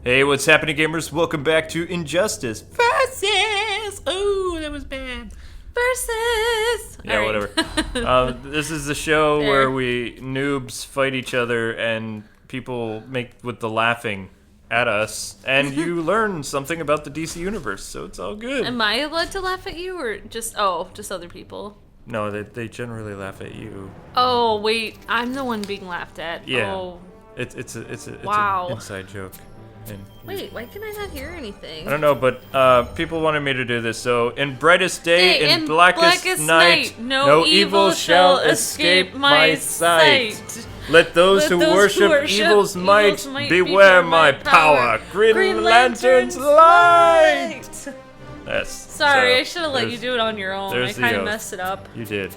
Hey, what's happening, gamers? Welcome back to Injustice Versus. Oh, that was bad. Versus. Yeah, whatever. This is the show where we noobs fight each other and people make with the laughing at us, and you learn something about the DC universe, so it's all good. Am I allowed to laugh at you, or just other people? No, they generally laugh at you. Oh wait, I'm the one being laughed at. Yeah. Oh. It's Wow. an inside joke. And wait, why can I not hear anything? I don't know, but people wanted me to do this. So, in brightest day, in blackest night, no evil shall escape my sight. Let those who worship evil's might beware my power. Green Lantern's light. Yes. Sorry, I should have let you do it on your own. I kind of messed it up. You did.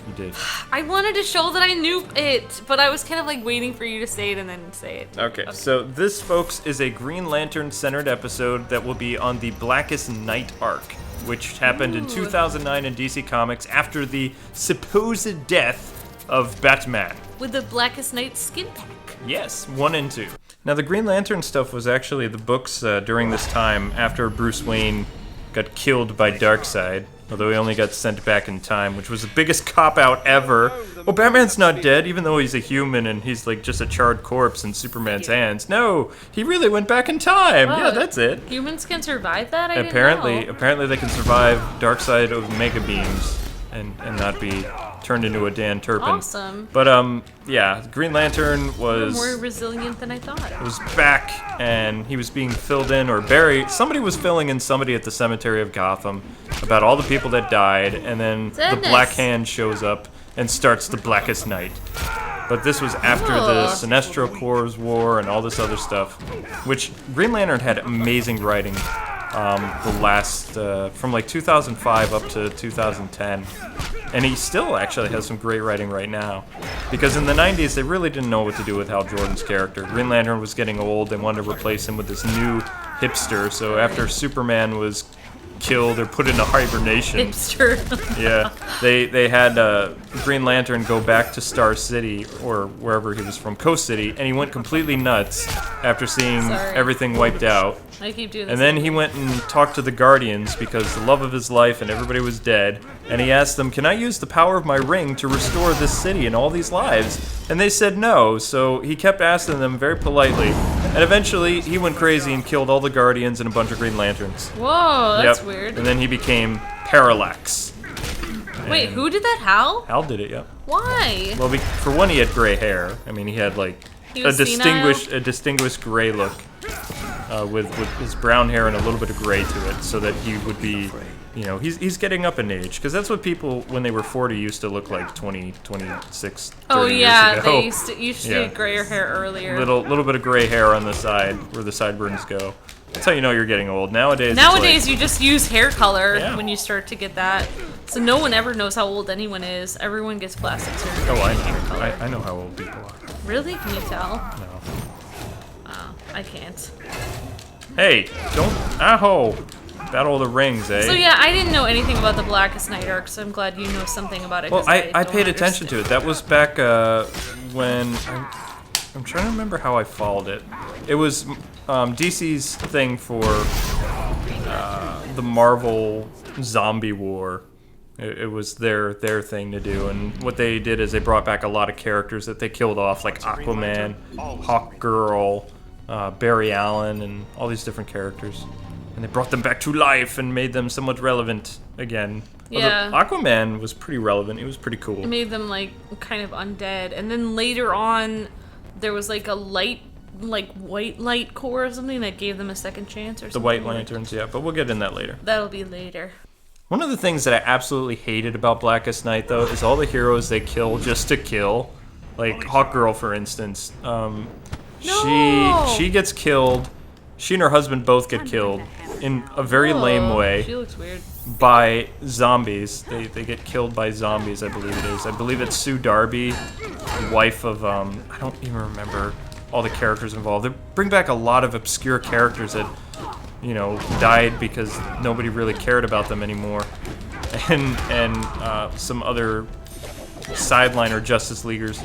You did. I wanted to show that I knew it, but I was kind of like waiting for you to say it and then say it. Okay, so this, folks, is a Green Lantern-centered episode that will be on the Blackest Night arc, which happened in 2009 in DC Comics after the supposed death of Batman. With the Blackest Night skin pack. Yes, 1 and 2. Now, the Green Lantern stuff was actually the books during this time after Bruce Wayne got killed by Darkseid. Although he only got sent back in time, which was the biggest cop-out ever. Oh, Batman's not dead, even though he's a human and he's like just a charred corpse in Superman's hands. No, he really went back in time. Wow. Yeah, that's it. Humans can survive that? I didn't know. Apparently they can survive Darkseid of Mega Beams and not be turned into a Dan Turpin. Awesome. But yeah, Green Lantern was more resilient than I thought. Was back, and he was being filled in or buried. Somebody was filling in somebody at the cemetery of Gotham about all the people that died, and then the Black Hand shows up and starts the Blackest Night. But this was after the Sinestro Corps War and all this other stuff, which Green Lantern had amazing writing. The last from like 2005 up to 2010. And he still actually has some great writing right now. Because in the 90s, they really didn't know what to do with Hal Jordan's character. Green Lantern was getting old. They wanted to replace him with this new hipster. So after Superman was killed or put into hibernation... Hipster. Yeah. They had Green Lantern go back to Star City, or wherever he was from, Coast City, and he went completely nuts after seeing everything wiped out. I keep doing this. And then he went and talked to the Guardians because the love of his life and everybody was dead. And he asked them, can I use the power of my ring to restore this city and all these lives? And they said no, so he kept asking them very politely. And eventually, he went crazy and killed all the Guardians and a bunch of Green Lanterns. Whoa, that's weird. And then he became Parallax. Wait, who did that? Hal? Hal did it, yep. Why? Well, for one, he had gray hair. I mean, he had like a distinguished gray look. With his brown hair and a little bit of gray to it, so that he would be, you know, he's getting up in age, because that's what people when they were 40 used to look like 20, 26, 30 oh yeah, years ago. they used to get grayer hair earlier. Little bit of gray hair on the side where the sideburns go. That's how you know you're getting old. Nowadays you just use hair color when you start to get that. So no one ever knows how old anyone is. Everyone gets plastic surgery. Oh, I know. I know how old people are. Really? Can you tell? No. I can't. Hey, don't... Aho! Battle of the Rings, eh? So yeah, I didn't know anything about the Blackest Night arc, so I'm glad you know something about it. Well, I paid attention to it. That was back when... I'm trying to remember how I followed it. It was DC's thing for the Marvel Zombie War. It was their thing to do, and what they did is they brought back a lot of characters that they killed off, like Aquaman, Hawkgirl, Barry Allen, and all these different characters. And they brought them back to life and made them somewhat relevant again. Yeah. Although Aquaman was pretty relevant. He was pretty cool. It made them, like, kind of undead. And then later on, there was, like, a light, like, white light core or something that gave them a second chance or something. The White Lanterns, yeah. But we'll get in that later. That'll be later. One of the things that I absolutely hated about Blackest Night, though, is all the heroes they kill just to kill. Like Hawkgirl, for instance. She gets killed. She and her husband both get killed in a very lame way. She looks weird. By zombies. They get killed by zombies, I believe it is. I believe it's Sue Darby, the wife of, I don't even remember all the characters involved. They bring back a lot of obscure characters that, you know, died because nobody really cared about them anymore. And some other sideliner Justice Leaguers.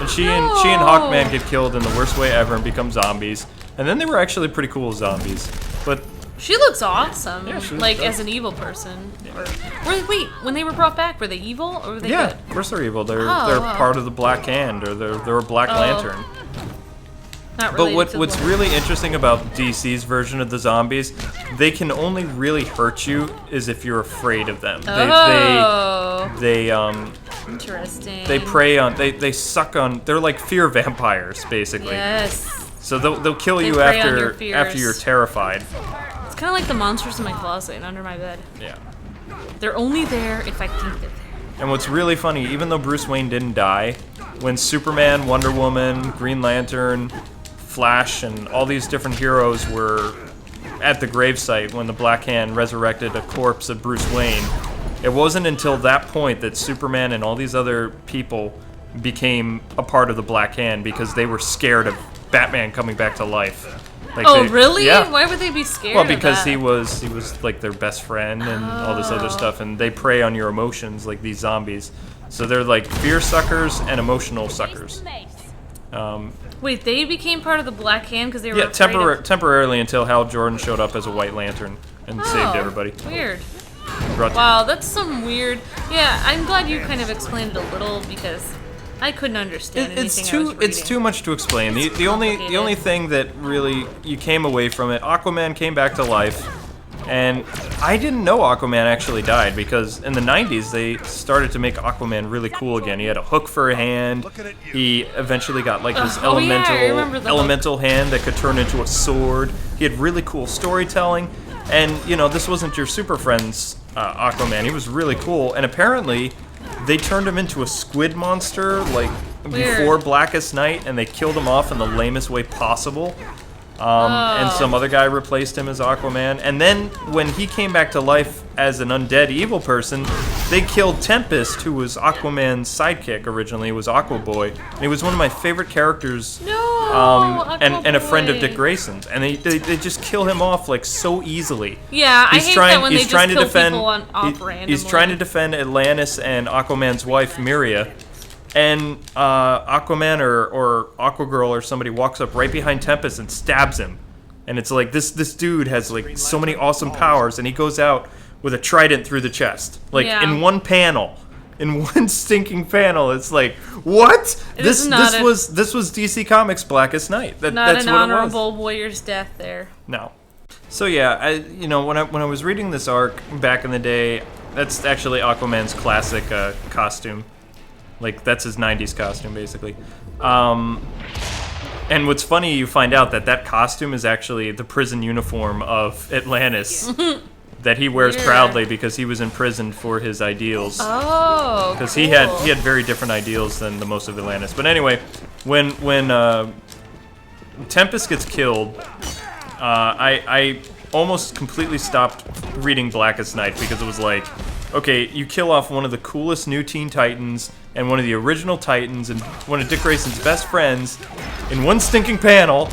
And she and Hawkman get killed in the worst way ever and become zombies. And then they were actually pretty cool zombies. But she looks awesome. Yeah, she like, does. as an evil person. Wait, when they were brought back, were they evil or were they yeah, good? of course they're evil. They're wow. part of the Black Hand, or they're a Black Lantern. Not But related to what's the really interesting about DC's version of the zombies, they can only really hurt you is if you're afraid of them. They interesting. They prey on, they suck on, they're like fear vampires, basically. Yes. So they'll kill you prey on your after you're terrified. It's kind of like the monsters in my closet and under my bed. Yeah. They're only there if I think they're there. And what's really funny, even though Bruce Wayne didn't die, when Superman, Wonder Woman, Green Lantern, Flash, and all these different heroes were at the gravesite when the Black Hand resurrected a corpse of Bruce Wayne, it wasn't until that point that Superman and all these other people became a part of the Black Hand because they were scared of Batman coming back to life. Like really? Yeah. Why would they be scared? Well, because of that? he was like their best friend and all this other stuff, and they prey on your emotions like these zombies. So they're like fear suckers and emotional suckers. Wait, they became part of the Black Hand because they were temporarily until Hal Jordan showed up as a White Lantern and saved everybody. Weird. Wow, that's some weird. Yeah, I'm glad you kind of explained it a little because I couldn't understand anything I was reading. It's too much to explain. The only thing that really you came away from it, Aquaman came back to life, and I didn't know Aquaman actually died because in the 90s they started to make Aquaman really cool again. He had a hook for a hand. He eventually got like this elemental hand that could turn into a sword. He had really cool storytelling, and this wasn't your Super Friends Aquaman. He was really cool, and apparently they turned him into a squid monster like before Blackest Night, and they killed him off in the lamest way possible. And some other guy replaced him as Aquaman. And then when he came back to life as an undead evil person, they killed Tempest, who was Aquaman's sidekick originally. It was Aquaboy. And he was one of my favorite characters. And a friend of Dick Grayson's. And they just kill him off like so easily. Yeah, I hate that when they just kill people off randomly. He's trying to defend Atlantis and Aquaman's wife, Miria. And Aquaman or Aquagirl or somebody walks up right behind Tempest and stabs him. And it's like, this dude has like so many awesome powers, and he goes out with a trident through the chest. Like, in one panel. In one stinking panel. It's like, what? This was DC Comics' Blackest Night. That's not an what honorable warrior's death there. No. So yeah, when I was reading this arc back in the day, that's actually Aquaman's classic costume. Like, that's his 90s costume, basically. And what's funny, you find out that costume is actually the prison uniform of Atlantis that he wears proudly because he was imprisoned for his ideals. Oh, because he had very different ideals than the most of Atlantis. But anyway, when Tempest gets killed, I almost completely stopped reading Blackest Night because it was like, okay, you kill off one of the coolest new Teen Titans and one of the original Titans and one of Dick Grayson's best friends in one stinking panel,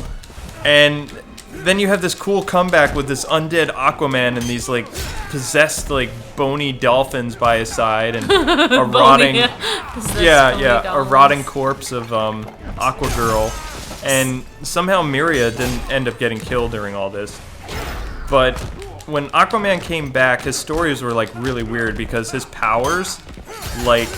and then you have this cool comeback with this undead Aquaman and these like possessed like bony dolphins by his side and a rotting rotting corpse of Aquagirl, and somehow Miria didn't end up getting killed during all this. But when Aquaman came back, his stories were like really weird because his powers like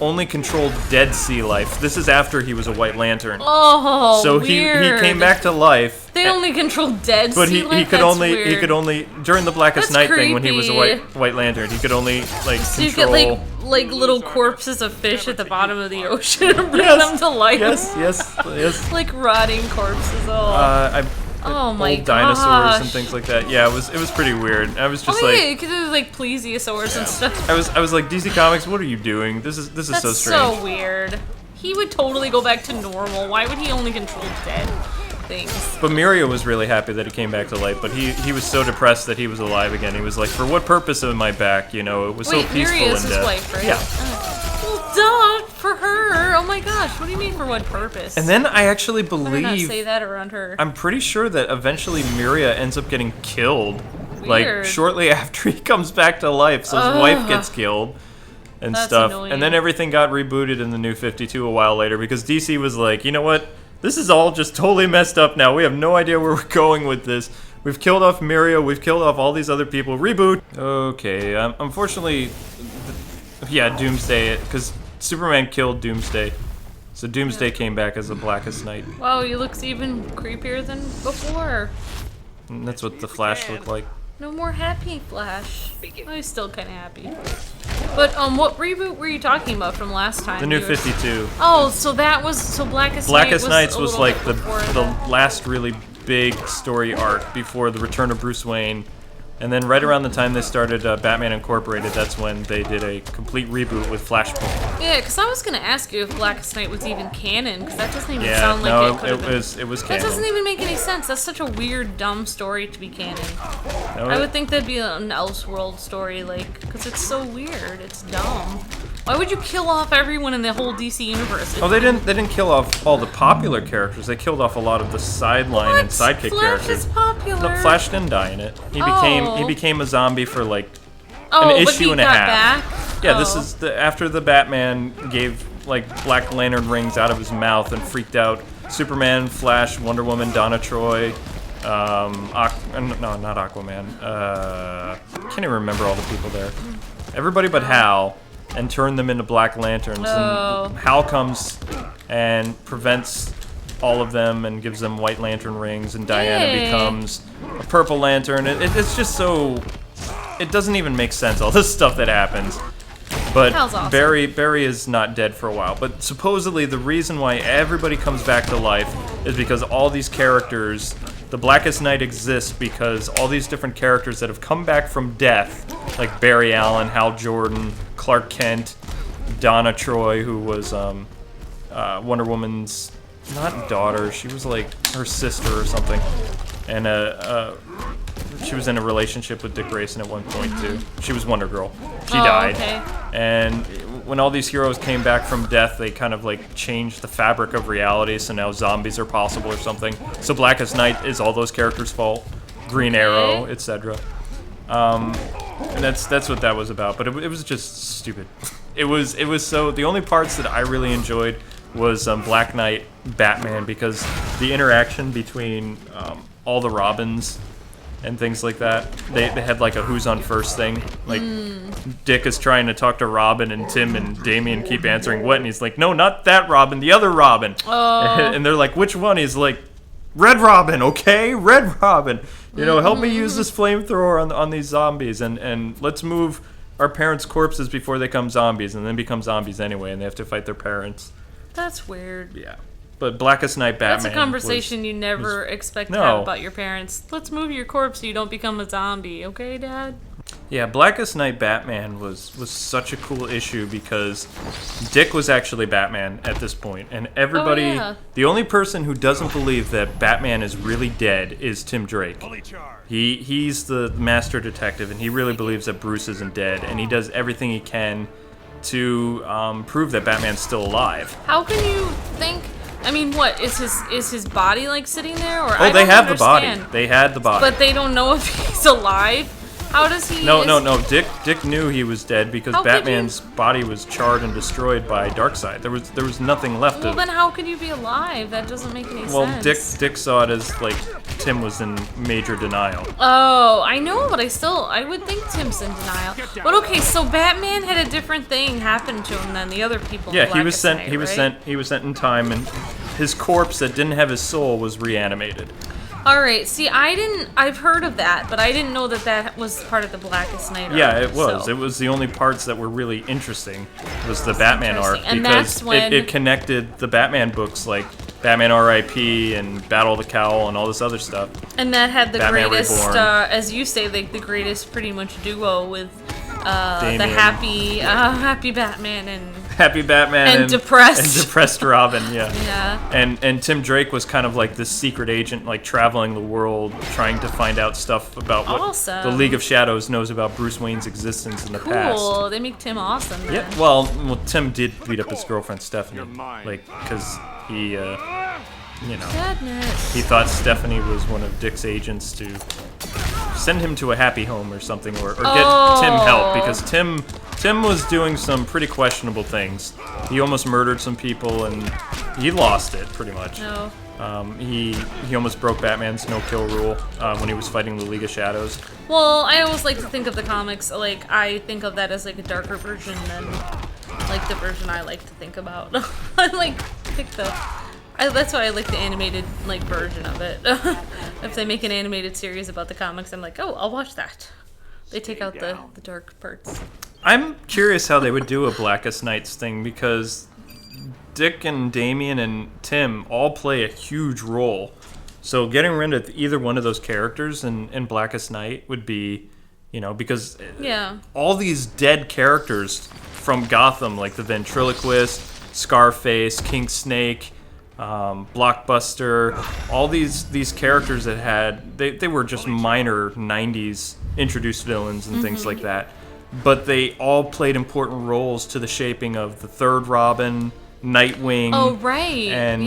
only controlled dead sea life. This is after he was a White Lantern. Oh, so weird. he came back to life. They only controlled dead sea life. But he could only during the Blackest Night thing when he was a White Lantern, he could only like so control. You get like little corpses of fish at the bottom of the ocean and bring them to life. Yes. Like rotting corpses. Old dinosaurs and things like that. Yeah, it was pretty weird. I was just because it was like plesiosaurs and stuff. I was like, DC Comics, what are you doing? This is so strange. So weird. He would totally go back to normal. Why would he only control dead things? But Miria was really happy that he came back to life, but he was so depressed that he was alive again. He was like, for what purpose am I back? It was so peaceful Miria's in his death. wife, right? Yeah. Well, duh, for her. Oh my gosh, what do you mean for what purpose? And then I actually Better believe not say that around her. I'm pretty sure that eventually Miria ends up getting killed. Weird. Like shortly after he comes back to life, so his wife gets killed and That's stuff. annoying. And then everything got rebooted in the New 52 a while later because DC was like, you know what? This is all just totally messed up now. We have no idea where we're going with this. We've killed off Mirio. We've killed off all these other people. Reboot. Okay. Unfortunately, yeah, Doomsday. Because Superman killed Doomsday. So Doomsday came back as the Blackest Night. Wow, he looks even creepier than before. And that's what the Flash looked like. No more happy Flash. Oh, he's still kind of happy. But what reboot were you talking about from last time? The New 52. Oh, so that was Blackest Nights was like the that. last really big story arc before the return of Bruce Wayne. And then right around the time they started Batman Incorporated, that's when they did a complete reboot with Flashpoint. Yeah, because I was going to ask you if Blackest Night was even canon, because that doesn't even sound like it could have been. It was canon. That doesn't even make any sense. That's such a weird, dumb story to be canon. No, I would think that'd be an Elseworld story, like, because it's so weird. It's dumb. Why would you kill off everyone in the whole DC universe? Oh, they didn't kill off all the popular characters. They killed off a lot of the sideline and sidekick Flash characters. Is popular. No, Flash didn't die in it. He became a zombie for like an issue but he and a got half. Back? Yeah, this is after the Batman gave like Black Lantern rings out of his mouth and freaked out Superman, Flash, Wonder Woman, Donna Troy, no, not Aquaman. Can't even remember all the people there. Everybody but Hal. And turn them into Black Lanterns. Oh. And Hal comes and prevents all of them and gives them White Lantern rings, and Diana becomes a Purple Lantern. It's just so... It doesn't even make sense, all this stuff that happens. But awesome. Barry is not dead for a while. But supposedly the reason why everybody comes back to life is because all these characters... The Blackest Night exists because all these different characters that have come back from death, like Barry Allen, Hal Jordan, Clark Kent, Donna Troy, who was Wonder Woman's not daughter, she was like her sister or something, and she was in a relationship with Dick Grayson at one point too. She was Wonder Girl. She died. Okay. And when all these heroes came back from death, they kind of like changed the fabric of reality, so now zombies are possible or something. So Blackest Night is all those characters' fault. Green Arrow, etc. And that's what that was about. But it was just stupid. It was so... The only parts that I really enjoyed was Black Knight Batman, because the interaction between all the Robins and things like that. They had like a who's on first thing. Like Dick is trying to talk to Robin, and Tim and Damian keep answering what, and he's like, no, not that Robin, the other Robin. And they're like, which one? He's like, Red Robin, okay? Red Robin. You know, help me use this flamethrower on these zombies, and let's move our parents' corpses before they become zombies, and then become zombies anyway, and they have to fight their parents. That's weird. Yeah. But Blackest Night Batman. That's a conversation you never expect to have about your parents. Let's move your corpse so you don't become a zombie, okay, Dad? Yeah, Blackest Night Batman was such a cool issue because Dick was actually Batman at this point, and everybody, the only person who doesn't believe that Batman is really dead is Tim Drake. He's the master detective, and he really believes that Bruce isn't dead, and he does everything he can to prove that Batman's still alive. How can you think? I mean, what is his body like sitting there? Or oh, they have the body. They had the body, but they don't know if he's alive. How does he? No. Dick knew he was dead because Batman's body was charred and destroyed by Darkseid. There was nothing left. Well, then how could you be alive? That doesn't make any sense. Well, Dick saw it as like Tim was in major denial. Oh, I know, but I would think Tim's in denial. But okay, so Batman had a different thing happen to him than the other people. Yeah, he was sent. He was sent in time, and his corpse that didn't have his soul was reanimated. All right. See, I've heard of that, but I didn't know that was part of the Blackest Night arc. Yeah, it was. So. It was the only parts that were really interesting was the Batman arc, and because that's when it connected the Batman books like Batman R.I.P. and Battle of the Cowl and all this other stuff. And that had the Batman greatest, Reborn. as you say, the greatest pretty much duo with the happy Batman and depressed Robin, yeah. Yeah. And Tim Drake was kind of like this secret agent, like traveling the world, trying to find out stuff about what the League of Shadows knows about Bruce Wayne's existence in the past. Cool. They make Tim awesome. Then. Yeah. Well, Tim did beat up his girlfriend Stephanie, like because he, Sadness. he thought Stephanie was one of Dick's agents to send him to a happy home or something, or get Tim help, because Tim Tim was doing some pretty questionable things. He almost murdered some people, and he lost it pretty much. No. He almost broke Batman's no-kill rule when he was fighting the League of Shadows. Well, I always like to think of the comics, like, I think of that as, like, a darker version than, like, the version I like to think about. I, like, pick that's why I like the animated, like, version of it. If they make an animated series about the comics, I'm like, oh, I'll watch that. They take out the dark parts. I'm curious how they would do a Blackest Nights thing, because Dick and Damian and Tim all play a huge role. So getting rid of either one of those characters in Blackest Night would be, because all these dead characters from Gotham, like the Ventriloquist, Scarface, King Snake, Blockbuster, all these characters that had, they were just minor 90s introduced villains and things like that. But they all played important roles to the shaping of the third Robin, Nightwing. Oh, right. And,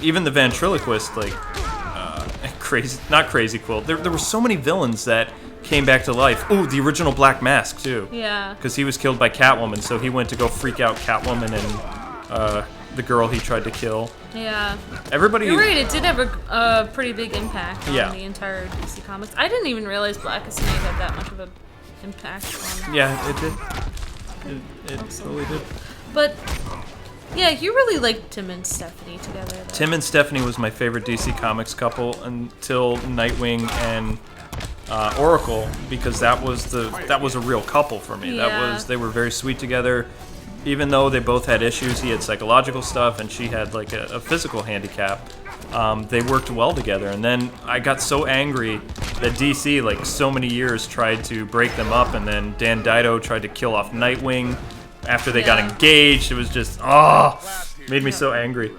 even the Ventriloquist, like, not Crazy Quilt. There were so many villains that came back to life. Oh, the original Black Mask, too. Yeah. Because he was killed by Catwoman, so he went to go freak out Catwoman and the girl he tried to kill. Yeah. Everybody... You're right, it did have a pretty big impact on the entire DC Comics. I didn't even realize Blackest Night had that much of an impact on... Yeah, it did. It totally did. But... yeah, you really liked Tim and Stephanie together, though. Tim and Stephanie was my favorite DC Comics couple until Nightwing and Oracle, because that was a real couple for me. Yeah. They were very sweet together. Even though they both had issues, he had psychological stuff and she had like a physical handicap. They worked well together, and then I got so angry that DC, like so many years, tried to break them up, and then Dan Dido tried to kill off Nightwing. After they got engaged, it was just, made me so angry.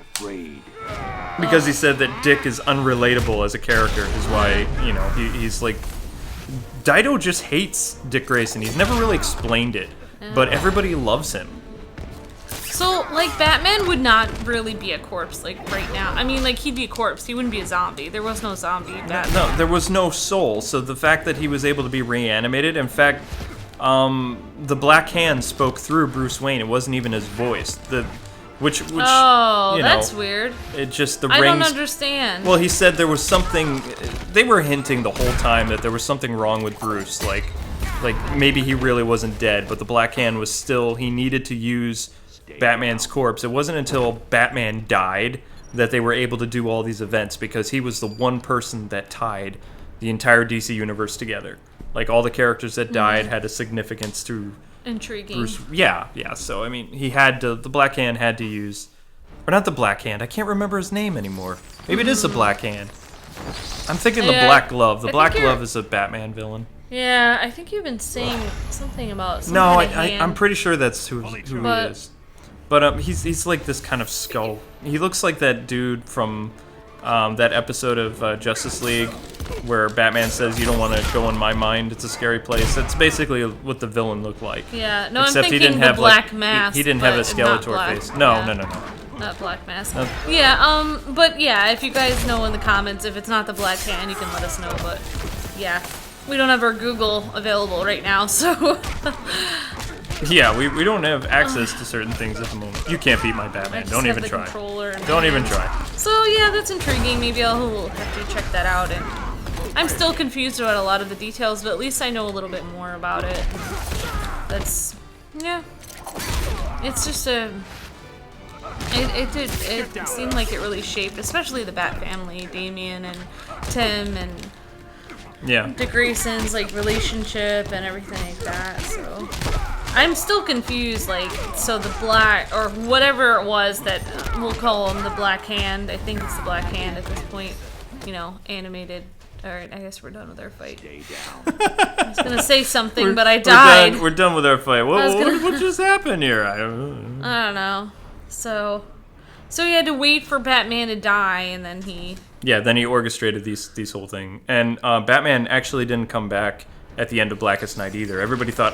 Because he said that Dick is unrelatable as a character, is why, he's like... Dido just hates Dick Grayson. He's never really explained it, but everybody loves him. So, like, Batman would not really be a corpse, like, right now. I mean, like, he'd be a corpse. He wouldn't be a zombie. There was no zombie Batman. No, there was no soul, so the fact that he was able to be reanimated, in fact... the Black Hand spoke through Bruce Wayne. It wasn't even his voice. Which that's weird. It just the I rings. don't understand. Well, he said there was something. They were hinting the whole time that there was something wrong with Bruce. Like maybe he really wasn't dead, but the Black Hand was still. He needed to use Batman's corpse. It wasn't until Batman died that they were able to do all these events, because he was the one person that tied the entire DC universe together. Like, all the characters that died had a significance to Intriguing. Bruce. Yeah. So, I mean, the Black Hand had to use... Or not the Black Hand. I can't remember his name anymore. Maybe it is the Black Hand. I'm thinking the Black Glove. The Black Glove is a Batman villain. Yeah, I think you've been saying something about some No, kind of hand. I'm pretty sure that's who he is. But he's like this kind of skull. He looks like that dude from that episode of Justice League where Batman says, "You don't want to go in my mind. It's a scary place." That's basically what the villain looked like. Yeah, no, Except I'm he thinking didn't have Black Mask. He didn't have a Skeletor face. No. Not Black Mask. Yeah, but yeah, if you guys know in the comments, if it's not the Black Hand, you can let us know. But yeah, we don't have our Google available right now, so. Yeah, we don't have access to certain things at the moment. You can't beat my Batman. Don't even try. Don't even try. So yeah, that's intriguing. Maybe I'll have to check that out. And I'm still confused about a lot of the details, but at least I know a little bit more about it. It's just it seemed like it really shaped, especially the Bat family, Damian and Tim and Dick Grayson's like relationship and everything like that. So I'm still confused. Like, so the Black or whatever it was that we'll call him the Black Hand. I think it's the Black Hand at this point. Animated. Alright, I guess we're done with our fight. I was gonna say something, but I died. We're done with our fight. What just happened here? I don't know. So he had to wait for Batman to die, and then he... Yeah, then he orchestrated these whole thing. And Batman actually didn't come back at the end of Blackest Night either. Everybody thought,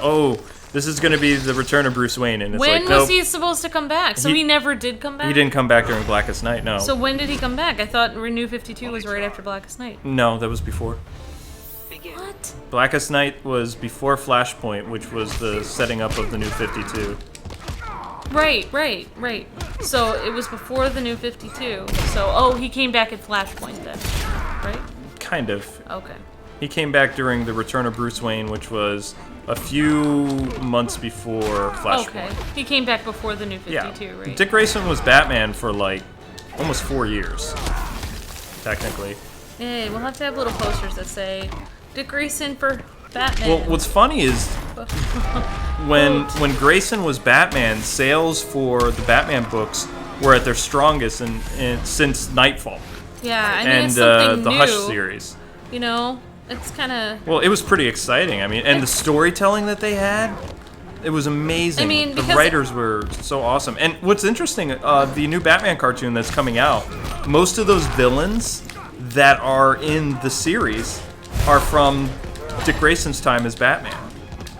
this is gonna be the return of Bruce Wayne. And it's when was he supposed to come back? So he never did come back? He didn't come back during Blackest Night, no. So when did he come back? I thought Renew 52 was right after Blackest Night. No, that was before. What? Blackest Night was before Flashpoint, which was the setting up of the New 52. Right. So it was before the New 52. So, he came back at Flashpoint then, right? Kind of. Okay. He came back during the Return of Bruce Wayne, which was a few months before Flashpoint. Okay. He came back before the New 52, yeah. right? Dick Grayson was Batman for like almost 4 years, technically. Hey, we'll have to have little posters that say Dick Grayson for Batman. Well, what's funny is when Grayson was Batman, sales for the Batman books were at their strongest since Nightfall. Yeah, I mean, it's something the new. Hush series. You know, it's kind of... Well, it was pretty exciting. I mean, and the storytelling that they had, it was amazing. I mean, the writers were so awesome. And what's interesting, the new Batman cartoon that's coming out, most of those villains that are in the series are from Dick Grayson's time as Batman.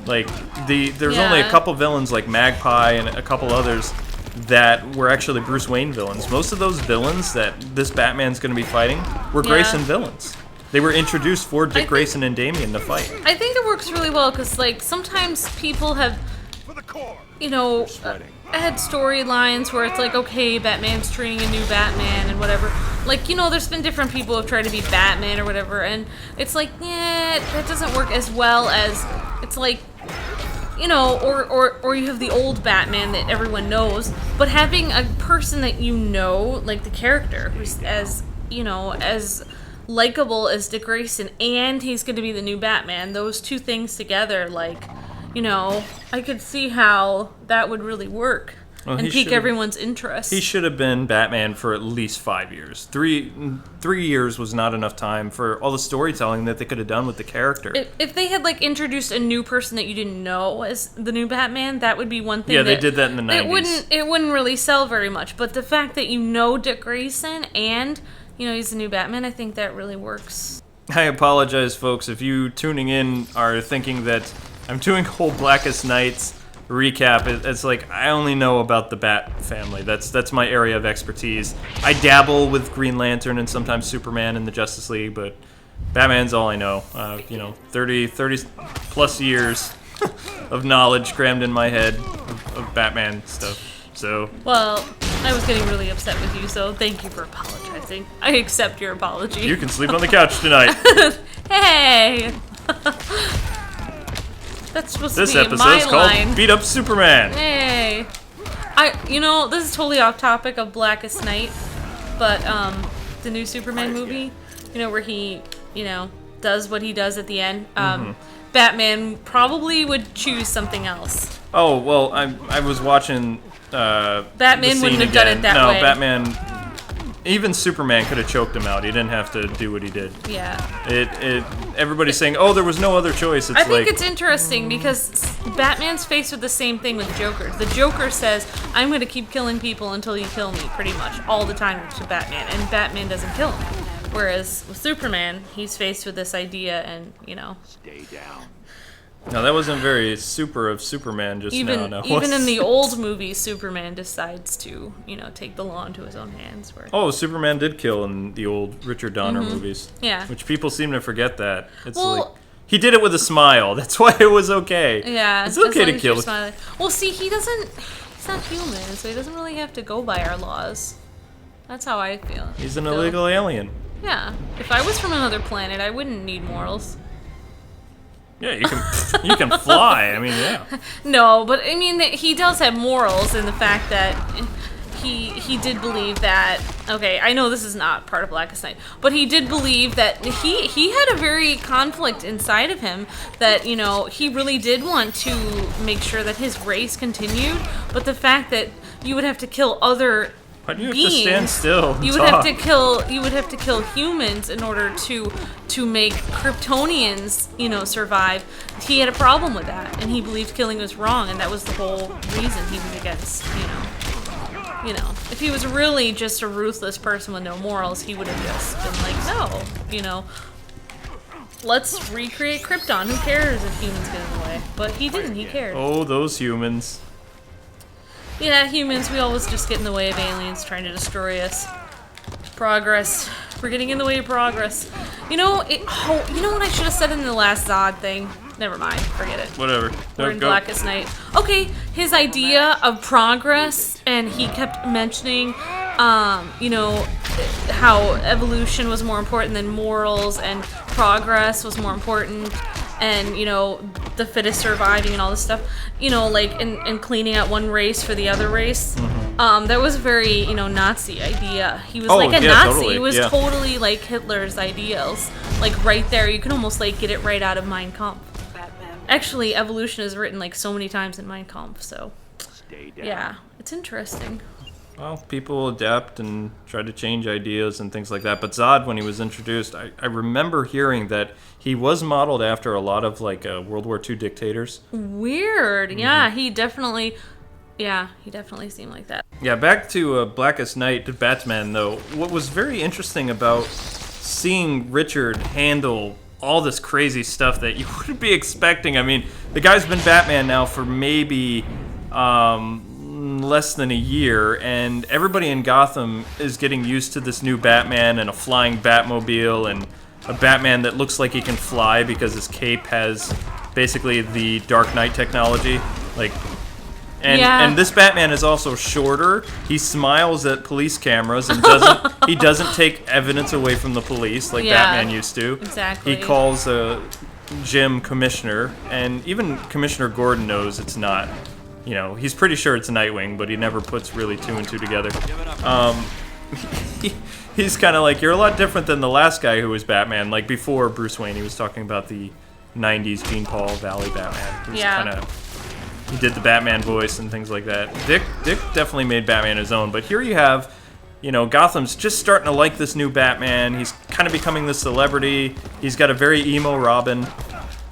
Like, there's only a couple villains like Magpie and a couple others that were actually Bruce Wayne villains. Most of those villains that this Batman's going to be fighting were Grayson villains. They were introduced for Dick Grayson and Damian to fight. I think it works really well because, like, sometimes people have, you know, had storylines where it's like, okay, Batman's training a new Batman and whatever. Like, you know, there's been different people who have tried to be Batman or whatever, and it's like, that doesn't work as well as, it's like, you know, or you have the old Batman that everyone knows, but having a person that you know, like the character, who's as, you know, as likable as Dick Grayson, and he's going to be the new Batman, those two things together, like, you know, I could see how that would really work and pique everyone's interest. He should have been Batman for at least 5 years. 3 years was not enough time for all the storytelling that they could have done with the character. If they had, like, introduced a new person that you didn't know as the new Batman, that would be one thing. Yeah, they did that in the 90s. It wouldn't really sell very much, but the fact that you know Dick Grayson and, you know, he's the new Batman, I think that really works. I apologize, folks, if you tuning in are thinking that I'm doing a whole Blackest Nights recap. It's like, I only know about the Bat family. That's my area of expertise. I dabble with Green Lantern and sometimes Superman and the Justice League, but Batman's all I know. You know, 30 plus years of knowledge crammed in my head of Batman stuff. So. Well, I was getting really upset with you, so thank you for apologizing. I accept your apology. You can sleep on the couch tonight. Hey! That's supposed to be my line. This episode's called Beat Up Superman. Hey! You know, this is totally off topic of Blackest Night, but, the new Superman movie, you know, where he, you know, does what he does at the end, Batman probably would choose something else. Oh, well, I was watching, Batman wouldn't have done it that way. No, Batman... Even Superman could have choked him out. He didn't have to do what he did. Yeah. Everybody's saying, oh, there was no other choice. I think it's interesting because Batman's faced with the same thing with Joker. The Joker says, I'm going to keep killing people until you kill me, pretty much, all the time to Batman. And Batman doesn't kill him. Whereas with Superman, he's faced with this idea and, you know. Stay down. No, that wasn't very super of Superman just now. No. Even in the old movie, Superman decides to, you know, take the law into his own hands. Oh, Superman did kill in the old Richard Donner movies. Yeah. Which people seem to forget that. It's like, he did it with a smile. That's why it was okay. Yeah. It's okay to kill. Well, see, he's not human, so he doesn't really have to go by our laws. That's how I feel. He's an illegal alien. Yeah. If I was from another planet, I wouldn't need morals. Yeah, you can fly. I mean, yeah. No, but I mean, he does have morals in the fact that he did believe that. Okay, I know this is not part of Blackest Night, but he did believe that he had a very conflict inside of him that, you know, he really did want to make sure that his race continued, but the fact that you would have to kill other Why do you have beings, to stand still? You would have to kill humans in order to make Kryptonians, you know, survive. He had a problem with that, and he believed killing was wrong, and that was the whole reason he was against, you know. If he was really just a ruthless person with no morals, he would have just been like, no, you know, let's recreate Krypton. Who cares if humans get in the way? But he didn't. He cared. Oh, those humans. Yeah, humans, we always just get in the way of aliens trying to destroy us. Progress. We're getting in the way of progress. You know, you know what I should have said in the last Zod thing? Never mind, forget it. Whatever. We're in Blackest Night. Okay, his idea of progress, and he kept mentioning, you know, how evolution was more important than morals, and progress was more important, and, you know, the fittest surviving and all this stuff. You know, like, in cleaning out one race for the other race. That was a very, you know, Nazi idea. He was like a Nazi. Totally. It was totally like Hitler's ideals. Like, right there. You can almost, like, get it right out of Mein Kampf. Actually, evolution is written, like, so many times in Mein Kampf, so... Yeah, it's interesting. Well, people adapt and try to change ideas and things like that. But Zod, when he was introduced, I remember hearing that he was modeled after a lot of, like, World War II dictators. Weird. Yeah, he definitely seemed like that. Yeah, back to Blackest Night, Batman, though. What was very interesting about seeing Richard handle all this crazy stuff that you wouldn't be expecting. I mean, the guy's been Batman now for maybe less than a year, and everybody in Gotham is getting used to this new Batman and a flying Batmobile and a Batman that looks like he can fly because his cape has basically the Dark Knight technology. Like, and this Batman is also shorter. He smiles at police cameras and doesn't take evidence away from the police like Batman used to. Exactly. He calls Jim Commissioner, and even Commissioner Gordon knows it's not. You know, he's pretty sure it's Nightwing, but he never puts really two and two together. He's kind of like, you're a lot different than the last guy who was Batman. Like, before Bruce Wayne, he was talking about the 90s Gene Paul Valley Batman. He did the Batman voice and things like that. Dick definitely made Batman his own, but here you have, you know, Gotham's just starting to like this new Batman. He's kind of becoming the celebrity. He's got a very emo Robin.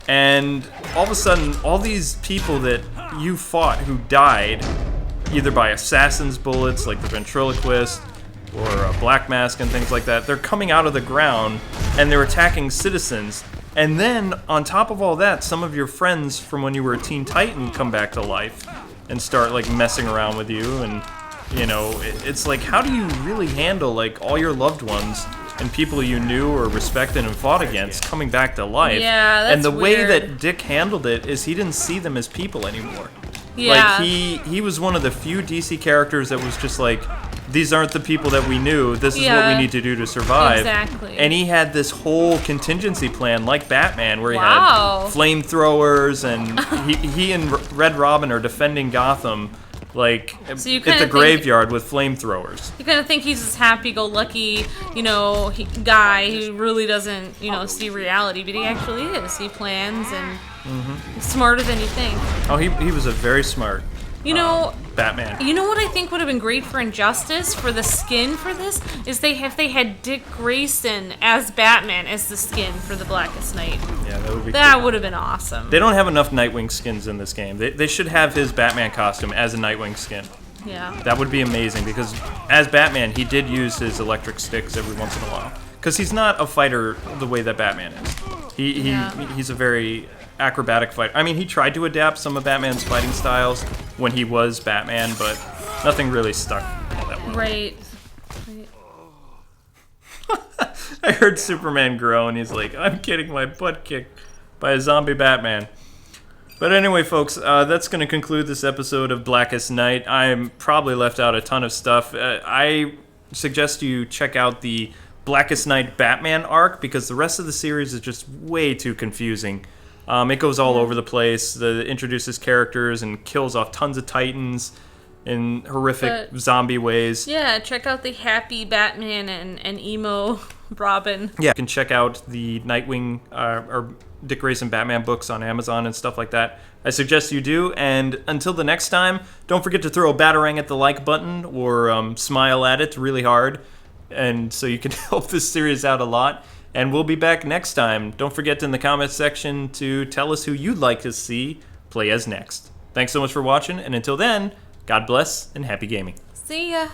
And all of a sudden, all these people that you fought who died, either by assassin's bullets, like the ventriloquist, or Black Mask and things like that, they're coming out of the ground and they're attacking citizens. And then, on top of all that, some of your friends from when you were a Teen Titan come back to life and start, like, messing around with you. And, you know, it's like, how do you really handle, like, all your loved ones and people you knew or respected and fought against coming back to life? Yeah, that's And the weird. way that Dick handled it is he didn't see them as people anymore. Yeah. Like, he was one of the few DC characters that was just like, these aren't the people that we knew. This is what we need to do to survive. Exactly. And he had this whole contingency plan, like Batman, where he had flamethrowers, and he and Red Robin are defending Gotham, like, at the graveyard with flamethrowers. You kind of think he's this happy-go-lucky, you know, guy who really doesn't, you know, see reality, but he actually is. He plans, and he's smarter than you think. Oh, he was a very smart Batman. You know what I think would have been great for Injustice, for the skin for this, is if they had Dick Grayson as Batman as the skin for the Blackest Night. Yeah, that would be That would have been awesome. They don't have enough Nightwing skins in this game. They should have his Batman costume as a Nightwing skin. Yeah. That would be amazing, because as Batman, he did use his electric sticks every once in a while. Because he's not a fighter the way that Batman is. He's a very acrobatic fighter. I mean, he tried to adapt some of Batman's fighting styles when he was Batman, but nothing really stuck all that well. Right. I heard Superman groan. He's like, I'm getting my butt kicked by a zombie Batman. But anyway, folks, that's going to conclude this episode of Blackest Night. I'm probably left out a ton of stuff. I suggest you check out the Blackest Night Batman arc, because the rest of the series is just way too confusing. It goes all over the place. It introduces characters and kills off tons of Titans in horrific zombie ways. Yeah, check out the happy Batman and emo Robin. Yeah, you can check out the Nightwing or Dick Grayson Batman books on Amazon and stuff like that. I suggest you do. And until the next time, don't forget to throw a batarang at the like button, or smile at it really hard, and so you can help this series out a lot. And we'll be back next time. Don't forget in the comments section to tell us who you'd like to see play as next. Thanks so much for watching, and until then, God bless and happy gaming. See ya.